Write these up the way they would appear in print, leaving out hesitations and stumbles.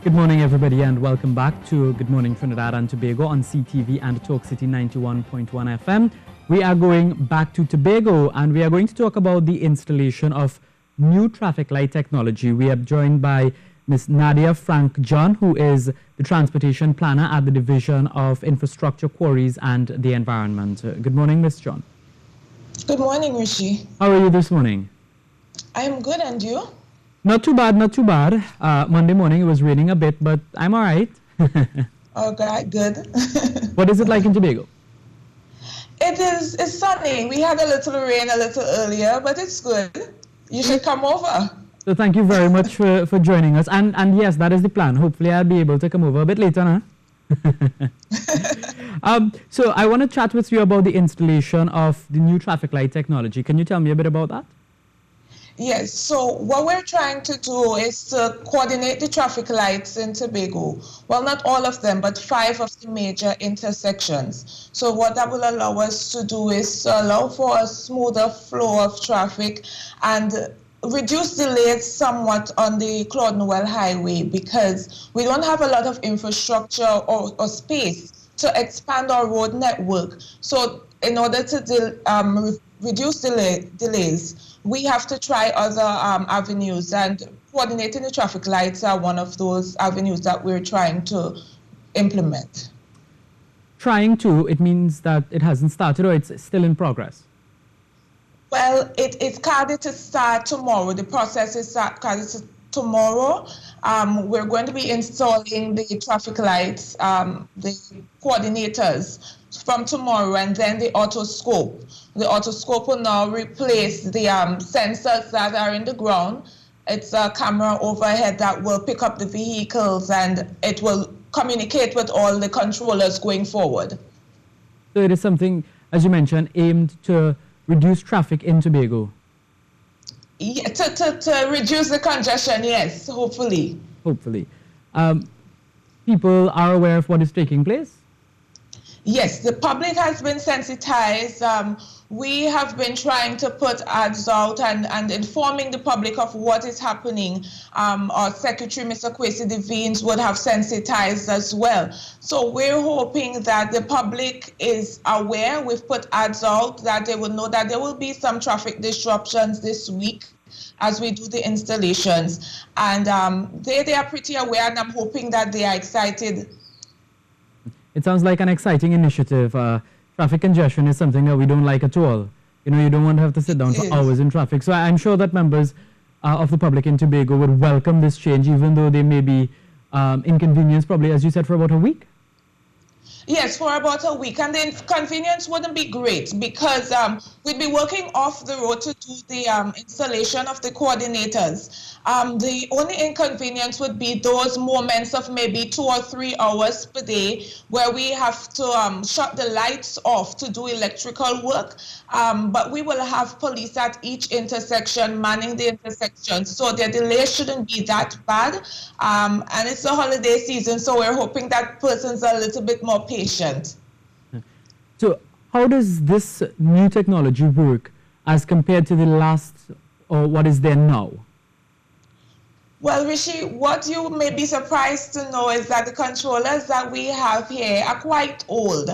Good morning, everybody, and welcome back to Good Morning Trinidad and Tobago on CTV and Talk City 91.1 FM. We are going back to Tobago, and we are going to talk about the installation of new traffic light technology. We are joined by Ms. Nadia Frank John, who is the transportation planner at the Division of Infrastructure, Quarries and the Environment. Good morning, Ms. John. Good morning, Rishi. How are you this morning? I am good, and you? Not too bad, not too bad. Monday morning it was raining a bit, but I'm all right. Okay, good. What is it like in Tobago? It's sunny. We had a little rain a little earlier, but it's good. You should come over. So thank you very much for joining us. And yes, that is the plan. Hopefully I'll be able to come over a bit later, huh? So I want to chat with you about the installation of the new traffic light technology. Can you tell me a bit about that? Yes, so what we're trying to do is to coordinate the traffic lights in Tobago. Well, not all of them, but 5 of the major intersections. So what that will allow us to do is to allow for a smoother flow of traffic and reduce delays somewhat on the Claude Noel Highway, because we don't have a lot of infrastructure or space to expand our road network. So in order to reduce delays, we have to try other avenues, and coordinating the traffic lights are one of those avenues that we're trying to implement. Trying to, it means that it hasn't started or it's still in progress? Well, it's carded to start tomorrow. The process is carded to tomorrow. We're going to be installing the traffic lights, the coordinators from tomorrow, and then the autoscope. The autoscope will now replace the sensors that are in the ground. It's a camera overhead that will pick up the vehicles, and it will communicate with all the controllers going forward. So it is something, as you mentioned, aimed to reduce traffic in Tobago. Yeah, to reduce the congestion, yes, hopefully. Hopefully. People are aware of what is taking place? Yes, the public has been sensitized. We have been trying to put ads out and informing the public of what is happening. Our Secretary, Mr. Kwesi Devines, would have sensitized as well. So we're hoping that the public is aware. We've put ads out that they will know that there will be some traffic disruptions this week as we do the installations. And they are pretty aware, and I'm hoping that they are excited. It sounds like an exciting initiative. Traffic congestion is something that we don't like at all. You know, you don't want to have to sit down for hours in traffic. So I'm sure that members of the public in Tobago would welcome this change, even though they may be inconvenienced, probably, as you said, for about a week. Yes, for about a week. And the inconvenience wouldn't be great, because we'd be working off the road to do the installation of the coordinators. The only inconvenience would be those moments of maybe 2 or 3 hours per day where we have to shut the lights off to do electrical work. But we will have police at each intersection manning the intersections, so the delay shouldn't be that bad. And it's the holiday season, so we're hoping that persons are a little bit more patient. So how does this new technology work as compared to the last, or what is there now? Well, Rishi, what you may be surprised to know is that the controllers that we have here are quite old.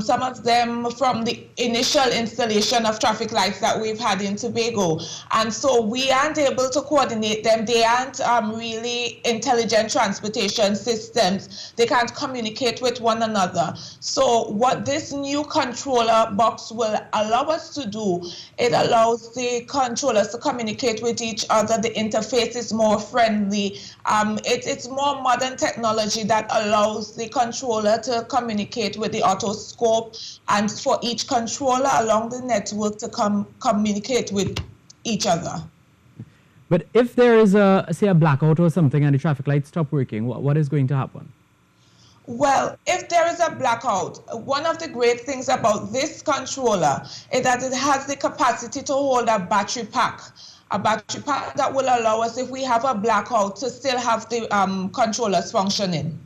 Some of them from the initial installation of traffic lights that we've had in Tobago. And so we aren't able to coordinate them. They aren't really intelligent transportation systems. They can't communicate with one another. So what this new controller box will allow us to do, it allows the controllers to communicate with each other. The interface is more friendly. It's more modern technology that allows the controller to communicate with the autoscope, and for each controller along the network to communicate with each other. But if there is say a blackout or something and the traffic lights stop working, what is going to happen? Well, if there is a blackout, one of the great things about this controller is that it has the capacity to hold a battery pack that will allow us, if we have a blackout, to still have the controllers functioning.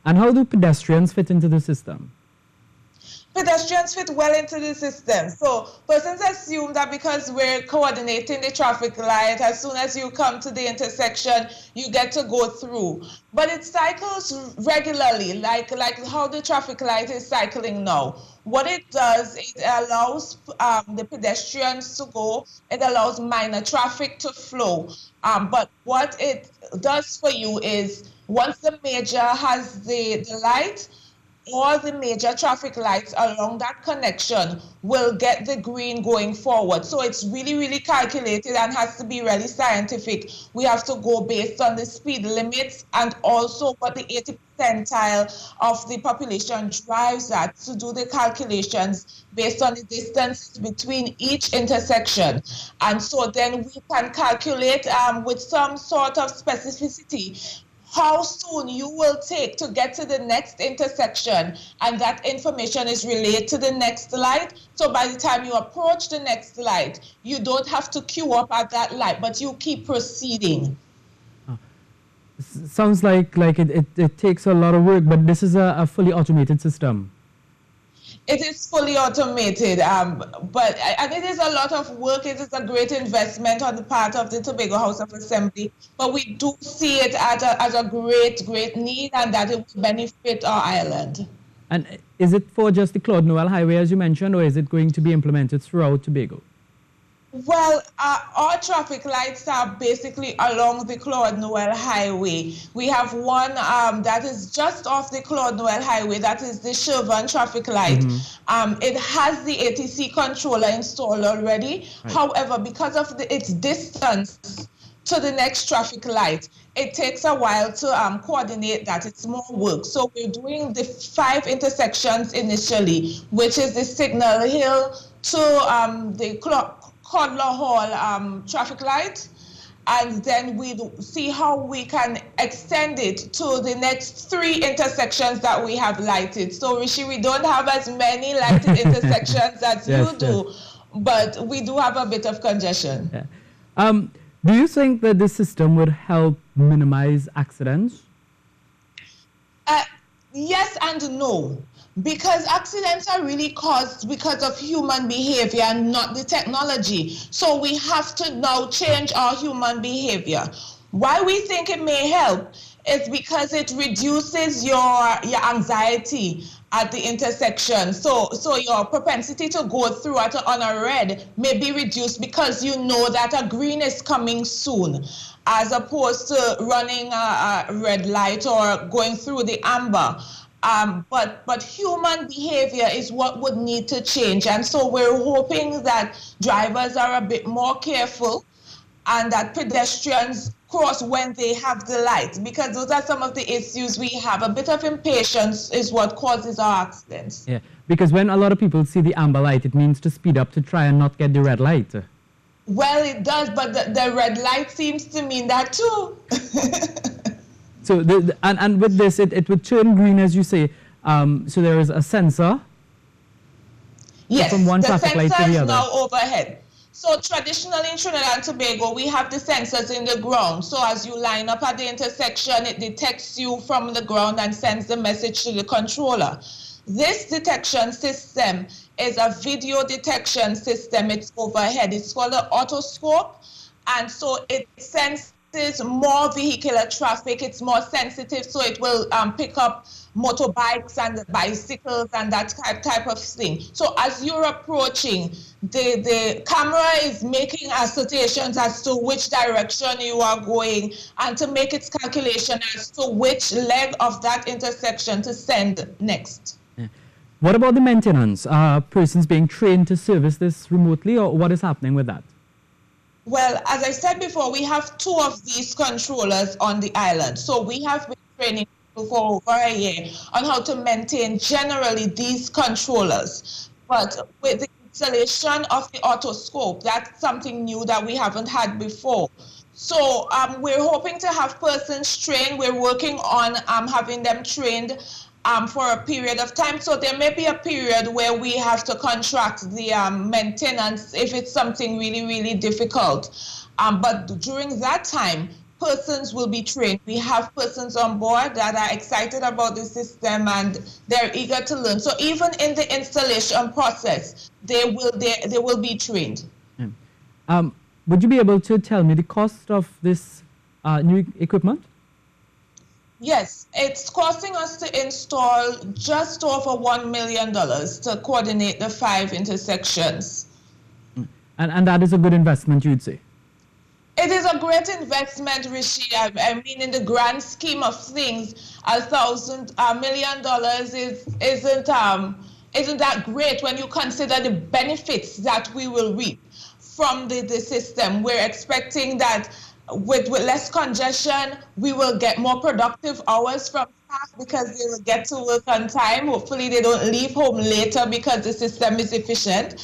And how do pedestrians fit into the system? pedestrians fit well into the system. So persons assume that because we're coordinating the traffic light, as soon as you come to the intersection, you get to go through. But it cycles regularly, like how the traffic light is cycling now. What it does, it allows the pedestrians to go, it allows minor traffic to flow. But what it does for you is once the major has the light, all the major traffic lights along that connection will get the green going forward. So it's really, really calculated and has to be really scientific. We have to go based on the speed limits and also what the 80th percentile of the population drives at to do the calculations based on the distance between each intersection. And so then we can calculate with some sort of specificity how soon you will take to get to the next intersection, and that information is relayed to the next light. So by the time you approach the next light, you don't have to queue up at that light, but you keep proceeding. Sounds like it takes a lot of work, but this is a fully automated system. It is fully automated, but it is a lot of work. It is a great investment on the part of the Tobago House of Assembly, but we do see it as a great need, and that it will benefit our island. And is it for just the Claude Noel Highway, as you mentioned, or is it going to be implemented throughout Tobago? Well, our traffic lights are basically along the Claude Noel Highway. We have one that is just off the Claude Noel Highway, that is the Sherburne traffic light. It has the ATC controller installed already. Right. However, because of its distance to the next traffic light, it takes a while to coordinate that. It's more work. So we're doing the 5 intersections initially, which is the Signal Hill to the Codler Hall traffic light, and then we'll see how we can extend it to the next 3 intersections that we have lighted. So Rishi, we don't have as many lighted intersections as you do, but we do have a bit of congestion. Yeah. Do you think that this system would help minimize accidents? Yes and no. Because accidents are really caused because of human behavior and not the technology. So we have to now change our human behavior. Why we think it may help is because it reduces your anxiety at the intersection. So your propensity to go through on a red may be reduced because you know that a green is coming soon, as opposed to running a red light or going through the amber. But human behavior is what would need to change. And so we're hoping that drivers are a bit more careful and that pedestrians cross when they have the light, because those are some of the issues we have. A bit of impatience is what causes our accidents. Yeah, because when a lot of people see the amber light, it means to speed up to try and not get the red light. Well, it does, but the red light seems to mean that too. So, and with this, it would turn green, as you say. So there is a sensor. Yes, from one the traffic light to sensor the is other. now overhead. So traditionally in Trinidad and Tobago, we have the sensors in the ground. So as you line up at the intersection, it detects you from the ground and sends the message to the controller. This detection system is a video detection system. It's overhead. It's called an autoscope. And so it senses more vehicular traffic. It's more sensitive, so it will pick up motorbikes and bicycles and that type of thing. So as you're approaching, the camera is making assertions as to which direction you are going and to make its calculation as to which leg of that intersection to send next. Yeah. What about the maintenance? Are persons being trained to service this remotely, or what is happening with that? Well, as I said before, we have 2 of these controllers on the island. So we have been training people for over a year on how to maintain generally these controllers. But with the installation of the autoscope, that's something new that we haven't had before. So we're hoping to have persons trained. We're working on having them trained for a period of time. So there may be a period where we have to contract the maintenance if it's something really, really difficult. But during that time, persons will be trained. We have persons on board that are excited about the system and they're eager to learn. So even in the installation process, they will be trained. Yeah. Would you be able to tell me the cost of this new equipment? Yes, it's costing us to install just over $1 million to coordinate the 5 intersections. And that is a good investment, you'd say? It is a great investment, Rishi. I mean, in the grand scheme of things, $1 million isn't that great when you consider the benefits that we will reap from the system. We're expecting that with less congestion, we will get more productive hours from staff because they will get to work on time. Hopefully, they don't leave home later because the system is efficient.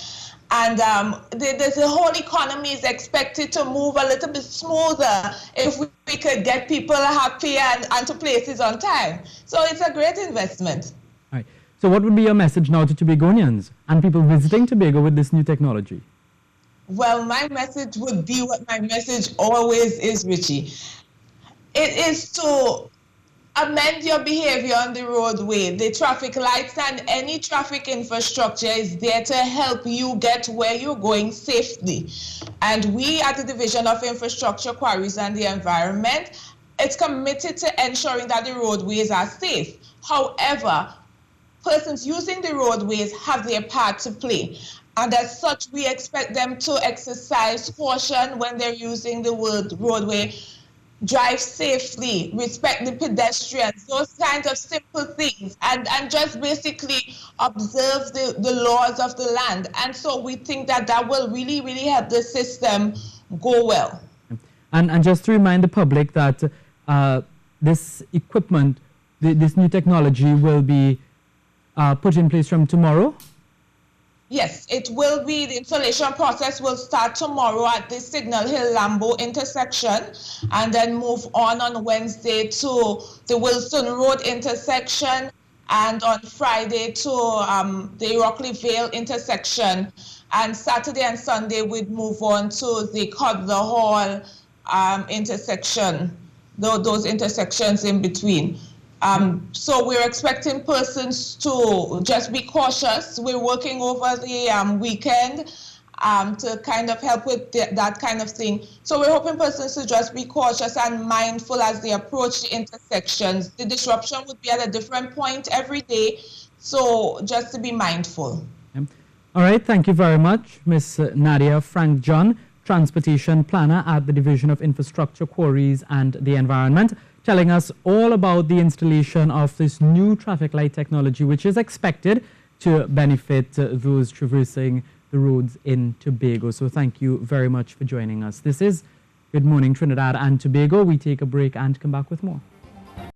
And the whole economy is expected to move a little bit smoother if we could get people happy and to places on time. So it's a great investment. All right. So what would be your message now to Tobagonians and people visiting Tobago with this new technology? Well, my message would be what my message always is, Richie. It is to amend your behavior on the roadway. The traffic lights and any traffic infrastructure is there to help you get where you're going safely. And we at the Division of Infrastructure, Quarries and the Environment, it's committed to ensuring that the roadways are safe. However, persons using the roadways have their part to play. And as such, we expect them to exercise caution when they're using the roadway, drive safely, respect the pedestrians, those kinds of simple things, and just basically observe the laws of the land. And so we think that that will really, really help the system go well. And just to remind the public that this equipment, this new technology will be put in place from tomorrow? Yes, it will be. The installation process will start tomorrow at the Signal Hill Lambo intersection and then move on Wednesday to the Wilson Road intersection and on Friday to the Rockley Vale intersection. And Saturday and Sunday we'd move on to the Codler Hall intersection, those intersections in between. So we're expecting persons to just be cautious. We're working over the weekend to kind of help with that kind of thing. So we're hoping persons to just be cautious and mindful as they approach the intersections. The disruption would be at a different point every day, so just to be mindful. All right, thank you very much, Ms. Nadia Frank-John, Transportation Planner at the Division of Infrastructure, Quarries and the Environment, telling us all about the installation of this new traffic light technology, which is expected to benefit those traversing the roads in Tobago. So thank you very much for joining us. This is Good Morning Trinidad and Tobago. We take a break and come back with more.